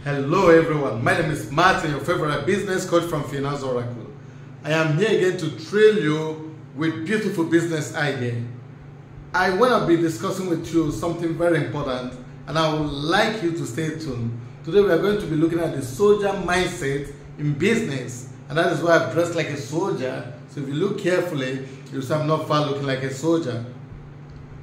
Hello everyone, my name is Martin, your favorite business coach from Finance Oracle. I am here again to thrill you with beautiful business idea. I want to be discussing with you something very important and I would like you to stay tuned. Today we are going to be looking at the soldier mindset in business, and that is why I've dressed like a soldier. So if you look carefully, you'll see I'm not far looking like a soldier.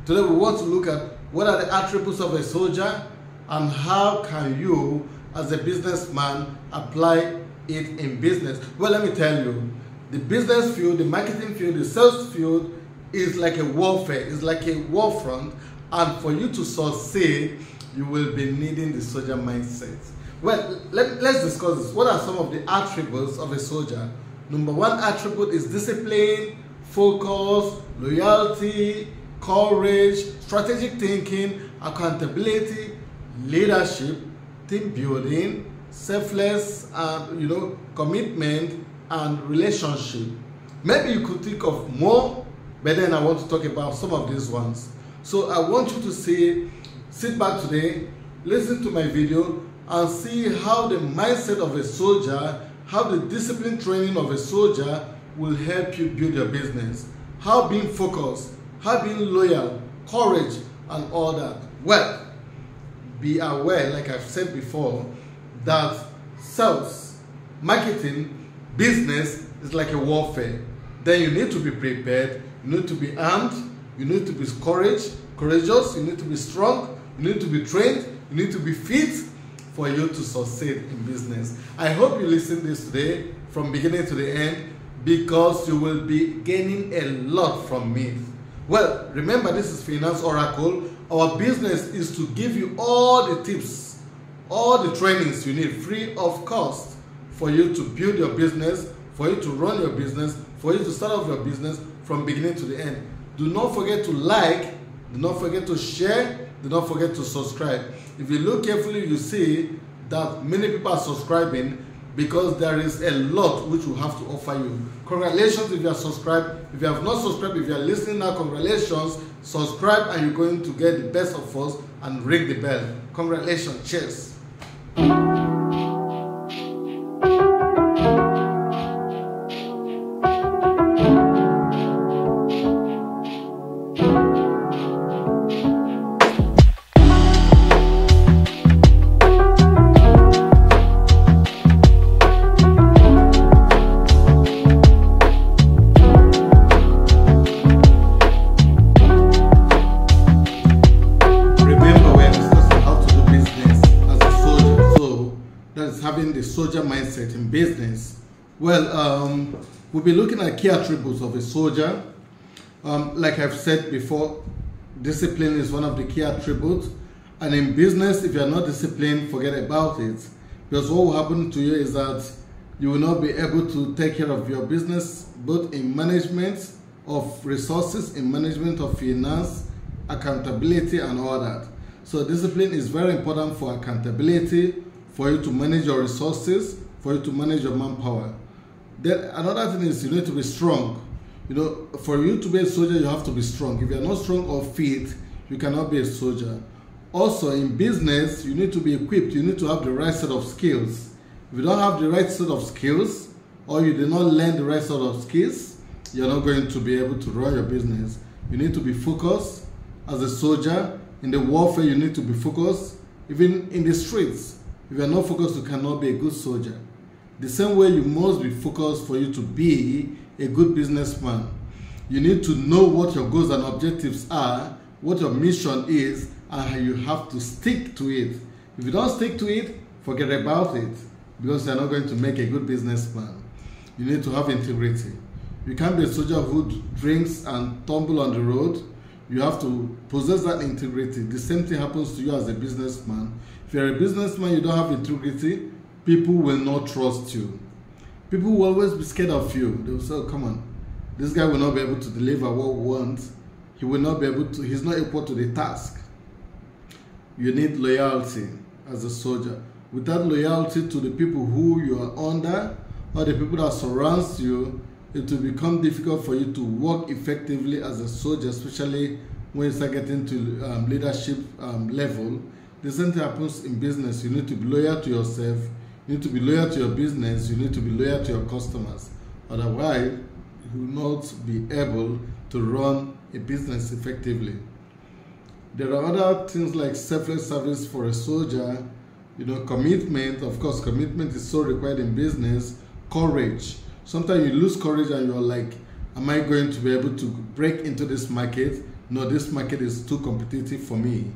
Today we want to look at what are the attributes of a soldier and how can you as a businessman apply it in business. Well, let me tell you, the business field, the marketing field, the sales field is like a warfare, it's like a war front, and for you to succeed, you will be needing the soldier mindset. Well, let's discuss this. What are some of the attributes of a soldier? Number one attribute is discipline, focus, loyalty, courage, strategic thinking, accountability, leadership, team building, selfless, commitment, and relationship. Maybe you could think of more, but then I want to talk about some of these ones. So I want you to sit back today, listen to my video, and see how the mindset of a soldier, how the discipline training of a soldier will help you build your business. How being focused, how being loyal, courage, and all that. Well, be aware, like I've said before, that sales, marketing, business is like a warfare. Then you need to be prepared, you need to be armed, you need to be courageous, you need to be strong, you need to be trained, you need to be fit for you to succeed in business. I hope you listen this today from beginning to the end, because you will be gaining a lot from me. Well, remember, this is Finance Oracle. Our business is to give you all the tips, all the trainings you need free of cost for you to build your business, for you to run your business, for you to start off your business from beginning to the end. Do not forget to like, do not forget to share, do not forget to subscribe. If you look carefully, you see that many people are subscribing because there is a lot which we have to offer you. Congratulations if you are subscribed. If you have not subscribed, if you are listening now, congratulations. Subscribe and you're going to get the best of us and ring the bell. Congratulations. Cheers. Having the soldier mindset in business. Well, we'll be looking at key attributes of a soldier. Like I've said before, discipline is one of the key attributes. And in business, if you're not disciplined, forget about it. Because what will happen to you is that you will not be able to take care of your business, both in management of resources, in management of finance, accountability, and all that. So discipline is very important for accountability, for you to manage your resources, for you to manage your manpower. Then another thing is you need to be strong. For you to be a soldier, you have to be strong. If you are not strong or fit, you cannot be a soldier. Also, in business, you need to be equipped. You need to have the right set of skills. If you don't have the right set of skills, or you did not learn the right set of skills, you're not going to be able to run your business. You need to be focused as a soldier. In the warfare, you need to be focused. Even in the streets, if you are not focused, you cannot be a good soldier. The same way you must be focused for you to be a good businessman. You need to know what your goals and objectives are, what your mission is, and you have to stick to it. If you don't stick to it, forget about it, because you're not going to make a good businessman. You need to have integrity. You can't be a soldier who drinks and tumble on the road. You have to possess that integrity. The same thing happens to you as a businessman. If you're a businessman, you don't have integrity, people will not trust you. People will always be scared of you. They will say, oh, come on, this guy will not be able to deliver what we want. He will not be able to, he's not equal to the task. You need loyalty as a soldier. Without loyalty to the people who you are under, or the people that surrounds you, it will become difficult for you to work effectively as a soldier, especially when you start getting to leadership level. The same thing happens in business. You need to be loyal to yourself, you need to be loyal to your business, you need to be loyal to your customers. Otherwise, you will not be able to run a business effectively. There are other things like selfless service for a soldier, commitment. Of course, commitment is so required in business. Courage. Sometimes you lose courage and you're like, am I going to be able to break into this market? No, this market is too competitive for me.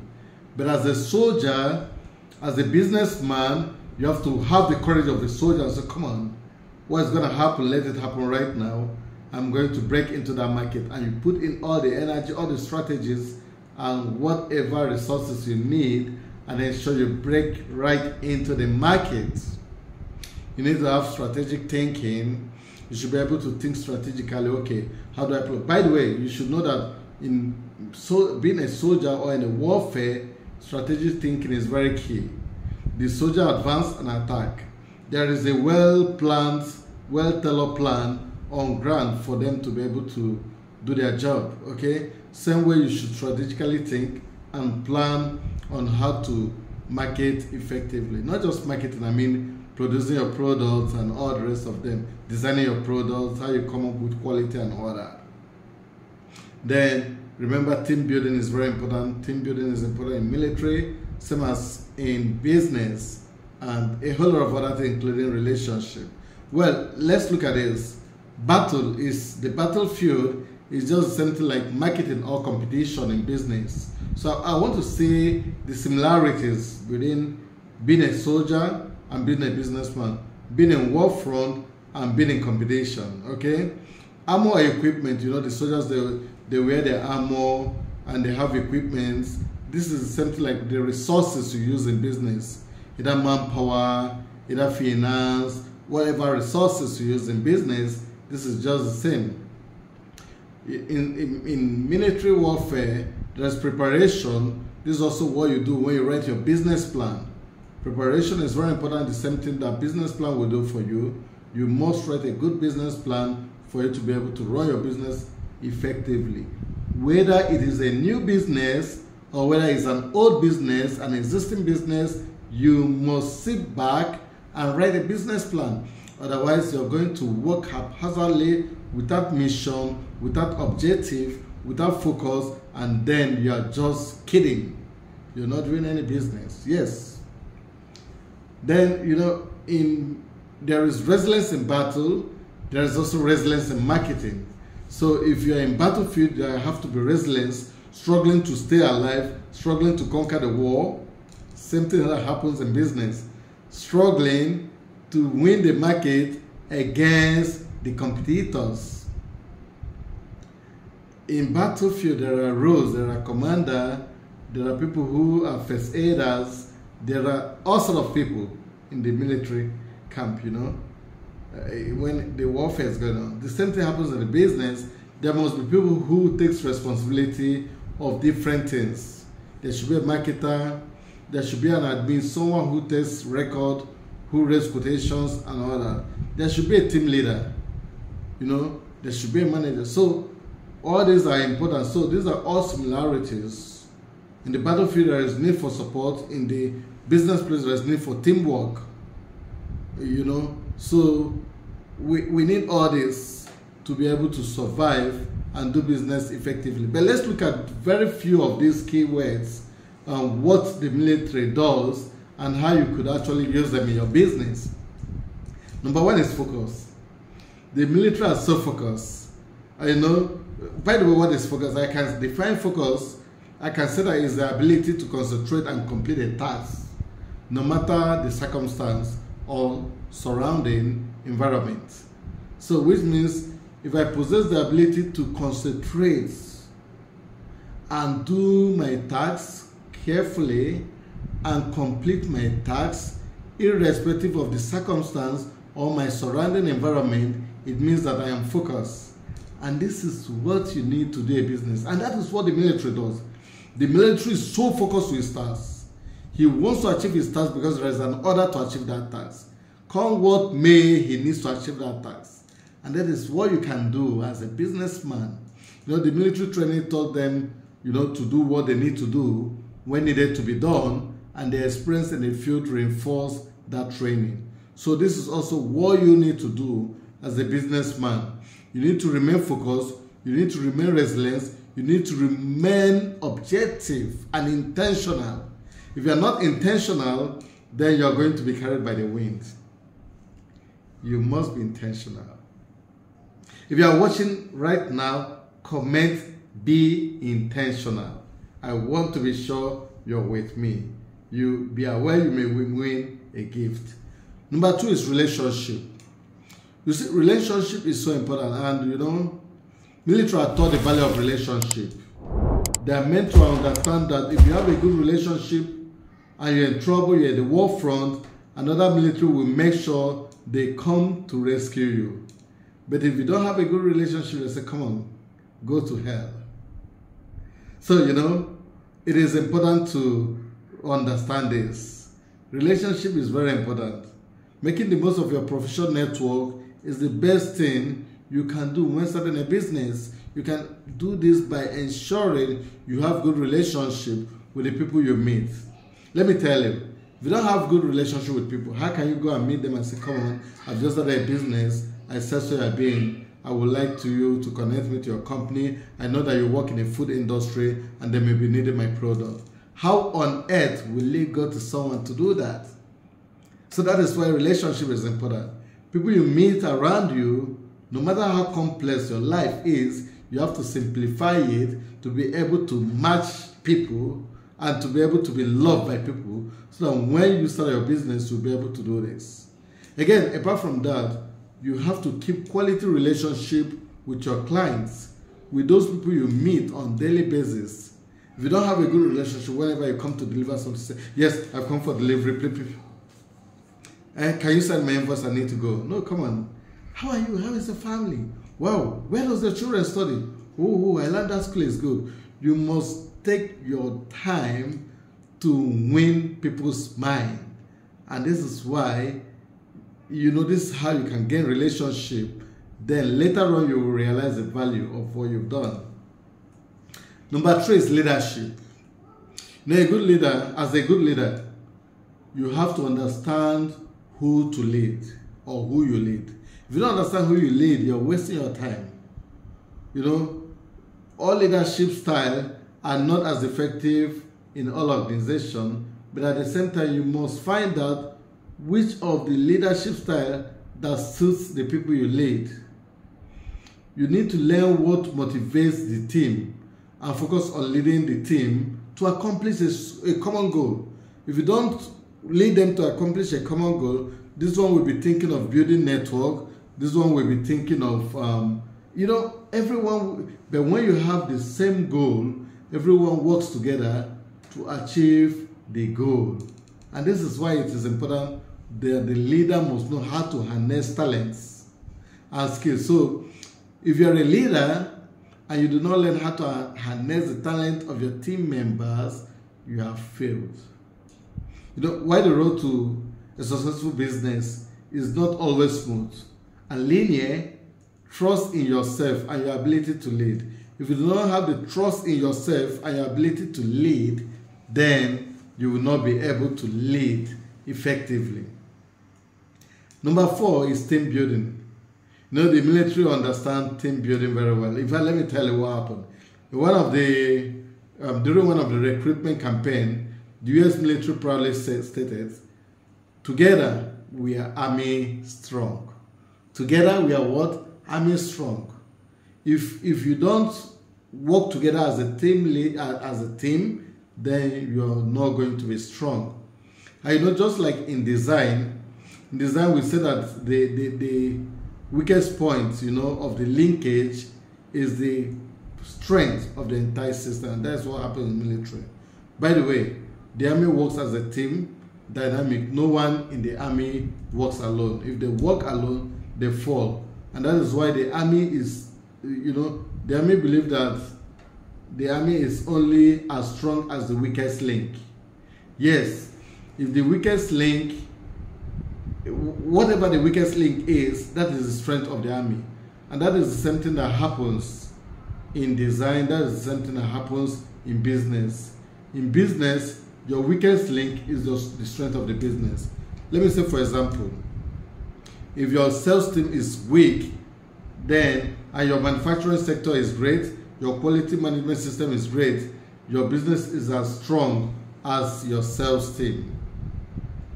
But as a soldier, as a businessman, you have to have the courage of the soldier and say, come on, what's going to happen? Let it happen right now. I'm going to break into that market. And you put in all the energy, all the strategies, and whatever resources you need, and ensure you break right into the market. You need to have strategic thinking. You should be able to think strategically. Okay, how do I play? By the way, you should know that in being a soldier or in a warfare, strategic thinking is very key. The soldier advance and attack. There is a well-planned, well-tailored plan on ground for them to be able to do their job. Okay, same way you should strategically think and plan on how to market effectively. Not just marketing, I mean producing your products and all the rest of them, designing your products, how you come up with quality and all that. Then remember, team building is very important. Team building is important in military, same as in business, and a whole lot of other things, including relationship. Well, let's look at this. The battlefield is just something like marketing or competition in business. So I want to see the similarities within being a soldier and being a businessman, being in war front and being in competition. Okay, armor equipment. The soldiers, they wear their armor and they have equipment. This is something like the resources you use in business, either manpower, either finance, whatever resources you use in business. This is just the same. In military warfare, there's preparation. This is also what you do when you write your business plan. Preparation is very important. The same thing that business plan will do for you. You must write a good business plan for you to be able to run your business effectively. Whether it is a new business or whether it's an old business, an existing business, you must sit back and write a business plan. Otherwise, you're going to work haphazardly, without mission, without objective, without focus, and then you're just kidding. You're not doing any business. Yes. Then, there is resilience in battle. There is also resilience in marketing. So if you're in battlefield, you have to be resilient, struggling to stay alive, struggling to conquer the war. Same thing that happens in business. Struggling to win the market against the competitors. In battlefield, there are roles, there are commander, there are people who are first aiders, there are all sorts of people in the military camp, when the warfare is going on. The same thing happens in the business. There must be people who takes responsibility of different things. There should be a marketer, there should be an admin, someone who takes record, who raises quotations and all that. There should be a team leader, there should be a manager. So all these are important. So these are all similarities. In the battlefield, there is need for support. In the business place, there is need for teamwork. So we need all this to be able to survive and do business effectively. But let's look at very few of these keywords and what the military does and how you could actually use them in your business. Number one is focus. The military are so focused. By the way, what is focus? I can define focus. I can say that it's the ability to concentrate and complete a task, no matter the circumstance or surrounding environment. So which means if I possess the ability to concentrate and do my tasks carefully and complete my tasks irrespective of the circumstance or my surrounding environment, it means that I am focused. And this is what you need to do a business. And that is what the military does. The military is so focused with his tasks. He wants to achieve his task because there is an order to achieve that task. Come what may, he needs to achieve that task. And that is what you can do as a businessman. The military training taught them, to do what they need to do when needed to be done, and their experience in the field reinforce that training. So this is also what you need to do as a businessman. You need to remain focused, you need to remain resilient, you need to remain objective and intentional. If you are not intentional, then you are going to be carried by the wind. You must be intentional. If you are watching right now, comment, be intentional. I want to be sure you're with me. You be aware you may win a gift. Number 2 is relationship. You see, relationship is so important, and military are taught the value of relationship. They are meant to understand that if you have a good relationship and you're in trouble, you're at the war front, another military will make sure they come to rescue you. But if you don't have a good relationship, they say, come on, go to hell. So, it is important to understand this. Relationship is very important. Making the most of your professional network is the best thing you can do when starting a business. You can do this by ensuring you have good relationship with the people you meet. Let me tell you, if you don't have good relationship with people, how can you go and meet them and say, come on, I've just started a business, I said so you're being, I would like you to connect me to your company. I know that you work in the food industry and they may be needing my product. How on earth will you go to someone to do that? So that is why relationship is important. People you meet around you, no matter how complex your life is, you have to simplify it to be able to match people and to be able to be loved by people, so that when you start your business, you'll be able to do this. Again, apart from that, you have to keep quality relationship with your clients, with those people you meet on daily basis. If you don't have a good relationship, whenever you come to deliver something, say, yes, I've come for delivery, please. Can you send my invoice? I need to go. No, come on. How are you? How is the family? Wow, where does the children study? Oh, I learned that school is good. You must take your time to win people's mind. And this is why, this is how you can gain relationship. Then later on, you will realize the value of what you've done. Number 3 is leadership. Now, as a good leader, you have to understand who to lead or who you lead. If you don't understand who you lead, you're wasting your time. All leadership styles are not as effective in all organizations, but at the same time, you must find out which of the leadership style that suits the people you lead. You need to learn what motivates the team and focus on leading the team to accomplish a common goal. If you don't lead them to accomplish a common goal, this one will be thinking of building network, this one will be thinking of, everyone, but when you have the same goal, everyone works together to achieve the goal. And this is why it is important that the leader must know how to harness talents and skills. So if you're a leader and you do not learn how to harness the talent of your team members, you have failed. Why the road to a successful business is not always smooth and linear. Trust in yourself and your ability to lead. If you do not have the trust in yourself and your ability to lead, then you will not be able to lead effectively. Number 4 is team building. The military understand team building very well. In fact, let me tell you what happened. During one of the recruitment campaign, the U.S. military proudly stated, "Together we are army strong." Together we are what? Army strong. If you don't work together as a team, then you are not going to be strong. And just like in design we say that the weakest point, of the linkage is the strength of the entire system. And that's what happens in the military. By the way, the army works as a team, dynamic. No one in the army works alone. If they work alone, they fall. And that is why the army is, the army believe that the army is only as strong as the weakest link. Yes, if the weakest link, whatever the weakest link is, that is the strength of the army. And that is the same thing that happens in design, that is the same thing that happens in business. In business, Your weakest link is just the strength of the business. Let me say, for example, if your sales team is weak, then and your manufacturing sector is great, your quality management system is great, your business is as strong as your sales team.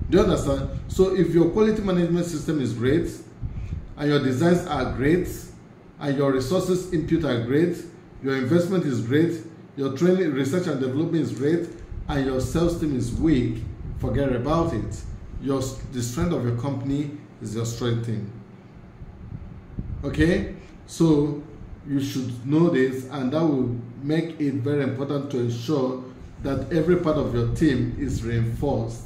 Do you understand? So if your quality management system is great, and your designs are great, and your resources input are great, your investment is great, your training, research and development is great, and your sales team is weak, forget about it. The strength of your company is your strength team. Okay? So you should know this, and that will make it very important to ensure that every part of your team is reinforced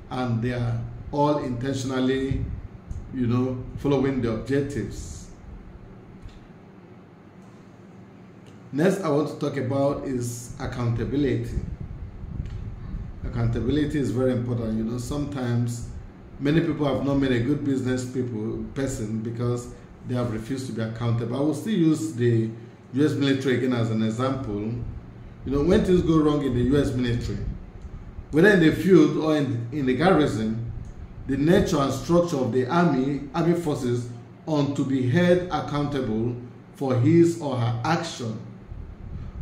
and they are all intentionally, following the objectives. Next I want to talk about is accountability. Accountability is very important. Sometimes many people have not made a good business person because they have refused to be accountable. I will still use the US military again as an example. When things go wrong in the US military, whether in the field or in the garrison, the nature and structure of the army forces on to be held accountable for his or her action.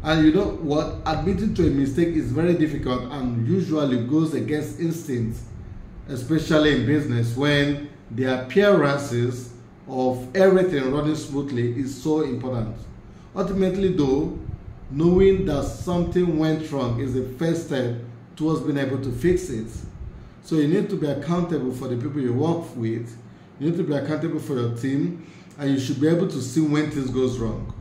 And you know what? Admitting to a mistake is very difficult and usually goes against instincts, especially in business when the appearances of everything running smoothly is so important. Ultimately though, knowing that something went wrong is the first step towards being able to fix it. So you need to be accountable for the people you work with, you need to be accountable for your team, and you should be able to see when things goes wrong.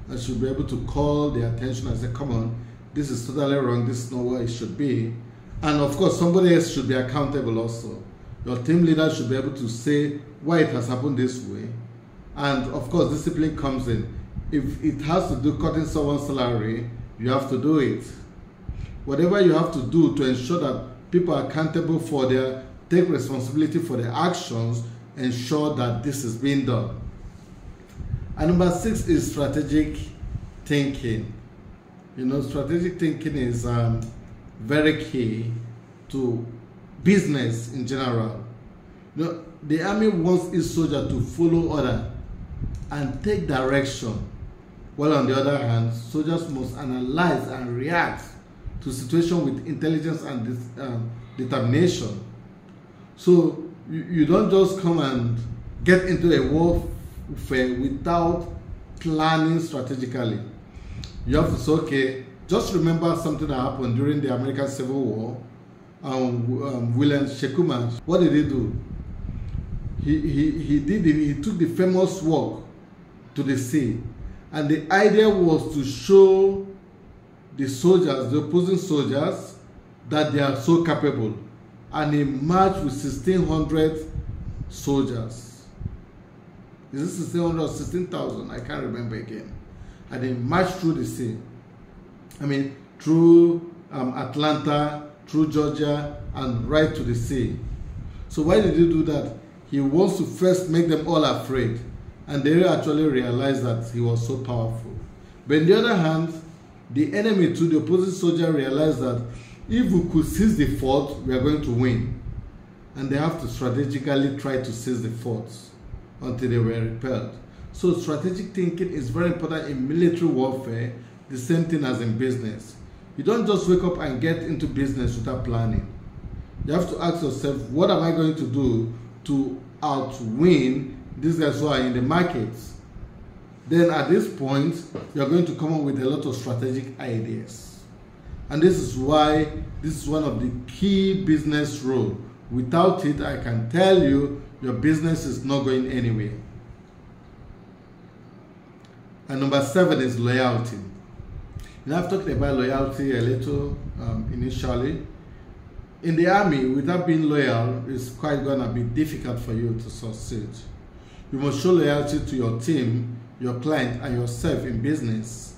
And should be able to call their attention and say, come on, this is totally wrong, this is not what it should be. And of course, somebody else should be accountable also. Your team leader should be able to say why it has happened this way. And of course, discipline comes in. If it has to do cutting someone's salary, you have to do it. Whatever you have to do to ensure that people are accountable for take responsibility for their actions, ensure that this is being done. And number 6 is strategic thinking. Strategic thinking is very key to business in general. The army wants its soldier to follow order and take direction, while on the other hand, soldiers must analyze and react to situation with intelligence and determination. So you don't just come and get into a warfare without planning strategically. You have to say, okay, just remember something that happened during the American Civil War. William Shekuman, what did he do? He took the famous walk to the sea, and the idea was to show the soldiers, the opposing soldiers, that they are so capable. And he marched with 1,600 soldiers. Is this 1,600 or 16,000? I can't remember again. And he marched through the sea. Through Atlanta, through Georgia, and right to the sea. So why did he do that? He wants to first make them all afraid. And they actually realized that he was so powerful. But on the other hand, the enemy, to the opposing soldier, realized that if we could seize the fort, we are going to win. And they have to strategically try to seize the forts until they were repelled. So strategic thinking is very important in military warfare, the same thing as in business. You don't just wake up and get into business without planning. You have to ask yourself, what am I going to do to outwin these guys who are in the markets? Then at this point, you're going to come up with a lot of strategic ideas. And this is why this is one of the key business rules. Without it, I can tell you, your business is not going anywhere. And number 7 is loyalty. I've talked about loyalty a little initially. In the army, without being loyal, it's quite going to be difficult for you to succeed. You must show loyalty to your team, your client, and yourself in business.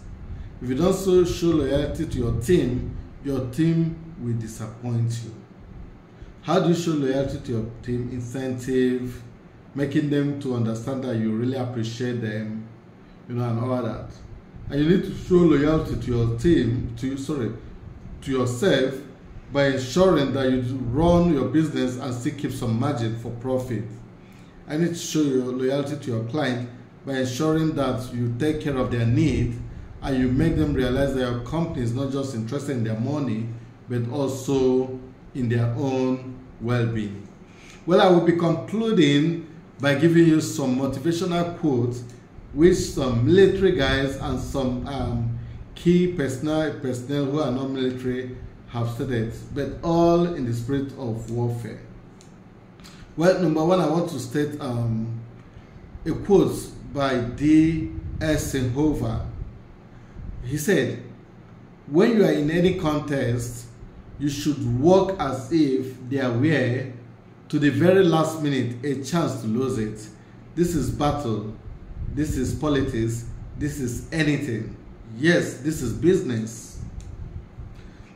If you don't show loyalty to your team will disappoint you. How do you show loyalty to your team? Incentive, making them to understand that you really appreciate them, and all that. And you need to show loyalty to your team, to yourself, by ensuring that you run your business and still keep some margin for profit. I need to show your loyalty to your client by ensuring that you take care of their need and you make them realize that your company is not just interested in their money, but also in their own well-being. Well, I will be concluding by giving you some motivational quotes which some military guys and some key personnel who are not military have stated, but all in the spirit of warfare. Well, number one, I want to state a quote by D.S. Senhover. He said, when you are in any contest, you should work as if there were, to the very last minute, a chance to lose it. This is battle. This is politics. This is anything. Yes, this is business.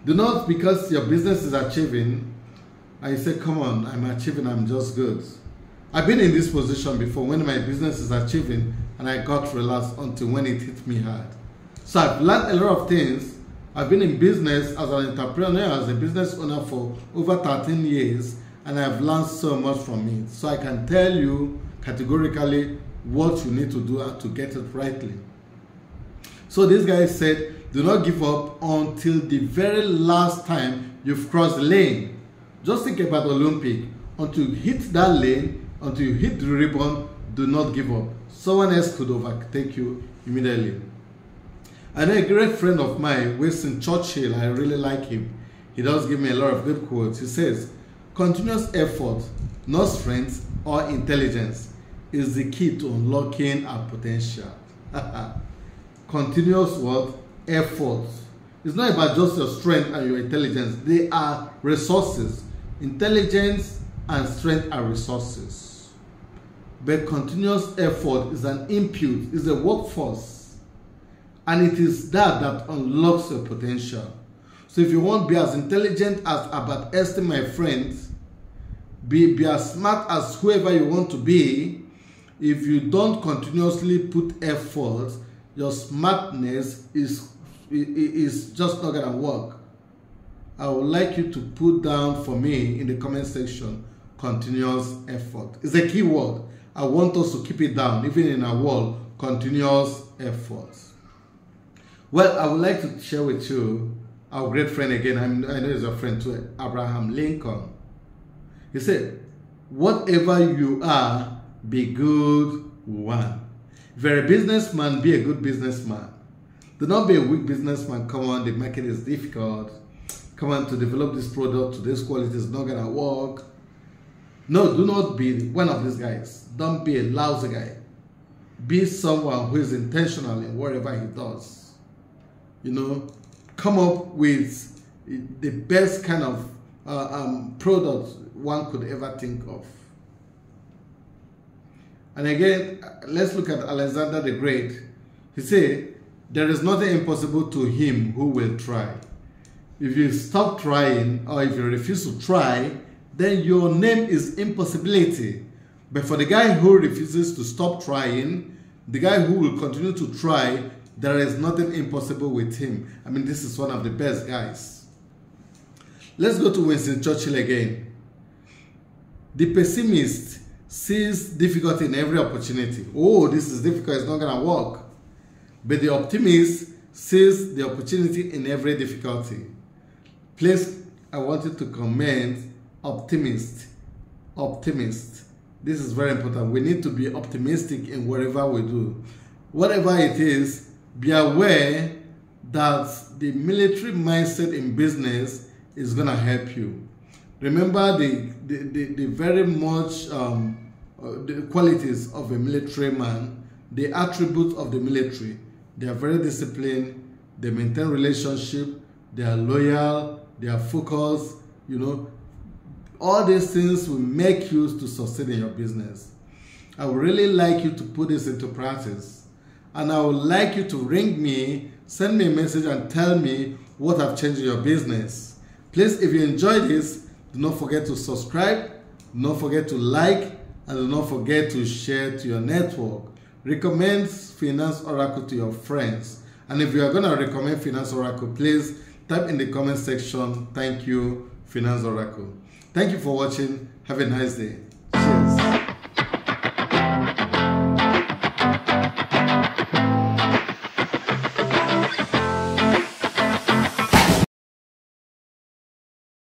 Do not, because your business is achieving, and you say, come on, I'm achieving, I'm just good. I've been in this position before when my business is achieving and I got relaxed until when it hit me hard. So I've learned a lot of things. I've been in business as an entrepreneur, as a business owner for over 13 years, and I've learned so much from it. So I can tell you categorically what you need to do to get it rightly. So this guy said, do not give up until the very last time you've crossed the lane. Just think about Olympic. Until you hit that lane, until you hit the ribbon, do not give up. Someone else could overtake you immediately. I know a great friend of mine, Winston Churchill. I really like him. He does give me a lot of good quotes. He says, continuous effort, not strength or intelligence, is the key to unlocking our potential. Continuous what? Effort. It's not about just your strength and your intelligence. They are resources. Intelligence and strength are resources. But continuous effort is an input, is a workforce. And it is that unlocks your potential. So if you want to be as intelligent as Albert Einstein, my friends, be as smart as whoever you want to be, if you don't continuously put effort, your smartness is just not going to work. I would like you to put down for me in the comment section, continuous effort. It's a key word. I want us to keep it down, even in our world, continuous effort. Well, I would like to share with you our great friend again. I know he's a friend too, Abraham Lincoln. He said, whatever you are, be good one. If you're a businessman, be a good businessman. Do not be a weak businessman. Come on, the market is difficult. Come on, to develop this product to this quality is not going to work. No, do not be one of these guys. Don't be a lousy guy. Be someone who is intentional in whatever he does. You know, come up with the best kind of product one could ever think of. And again, let's look at Alexander the Great. He said, there is nothing impossible to him who will try. If you stop trying, or if you refuse to try, then your name is impossibility. But for the guy who refuses to stop trying, the guy who will continue to try, there is nothing impossible with him. I mean, this is one of the best guys. Let's go to Winston Churchill again. The pessimist sees difficulty in every opportunity. Oh, this is difficult, it's not going to work. But the optimist sees the opportunity in every difficulty. Please, I want you to comment optimist. Optimist. This is very important. We need to be optimistic in whatever we do. Whatever it is, be aware that the military mindset in business is going to help you. Remember the very much the qualities of a military man, the attributes of the military. They are very disciplined, they maintain relationship, they are loyal, they are focused, you know. All these things will make you to succeed in your business. I would really like you to put this into practice. And I would like you to ring me, send me a message and tell me what have changed in your business. Please, if you enjoyed this, do not forget to subscribe, do not forget to like, and do not forget to share to your network. Recommend Finance Oracle to your friends. And if you are going to recommend Finance Oracle, please type in the comment section, thank you, Finance Oracle. Thank you for watching. Have a nice day. Cheers.